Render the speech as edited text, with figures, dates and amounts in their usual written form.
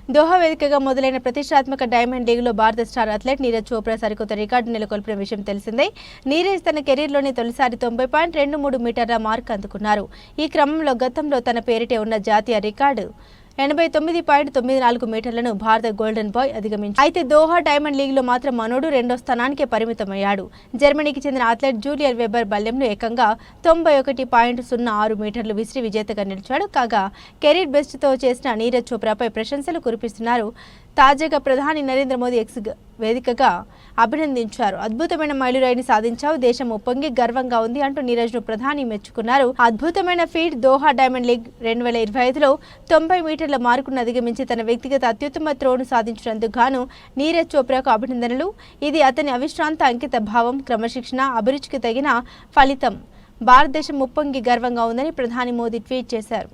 Doha వేదికగా మొదలైన ప్రతిష్టాత్మక డైమండ్ లీగ్లో భారత స్టార్ అథ్లెట్ నీరజ్ చోప్రా సరికొత్త రికార్డు నెలకొల్పిన విషయం తెలిసిందే. నీరజ్ తన కెరీర్లోని తొలిసారి 90.23 మీటర్ల మార్క్ అందుకున్నారు. ఈ క్రమంలో గతంలో తన పేరిటే ఉన్న జాతీయ రికార్డు 89.94 మీటర్లను భారత గోల్డెన్ బాయ్ అధిగమించారు. అయితే దోహా డైమండ్ లీగ్లో మాత్రం మనోడు రెండో స్థానానికే పరిమితమయ్యాడు. జర్మనీకి చెందిన అథ్లెట్ జూలియర్ వెబర్ బల్లెంను ఏకంగా 91.06 మీటర్లు విసిరి విజేతగా నిలిచాడు. కాగా కెరీర్ బెస్ట్తో చేసిన నీరజ్ చోప్రాపై ప్రశంసలు కురిపిస్తున్నారు. తాజాగా ప్రధాని నరేంద్ర మోదీ ఎక్స్ వేదికగా అభినందించారు. అద్భుతమైన మైలురాయిని సాధించావు, దేశం ఉప్పొంగి గర్వంగా ఉంది అంటూ నీరజ్ను ప్రధాని మెచ్చుకున్నారు. అద్భుతమైన ఫీట్. దోహా డైమండ్ లీగ్ 2025లో 90 మీటర్ల మార్కును అధిగమించి తన వ్యక్తిగత అత్యుత్తమ త్రోను సాధించినందుకు గాను నీరజ్ చోప్రాకు అభినందనలు. ఇది అతని అవిశ్రాంత అంకిత భావం, క్రమశిక్షణ, అభిరుచికి తగిన ఫలితం. భారతదేశం ఉప్పొంగి గర్వంగా ఉందని ప్రధాని మోదీ ట్వీట్ చేశారు.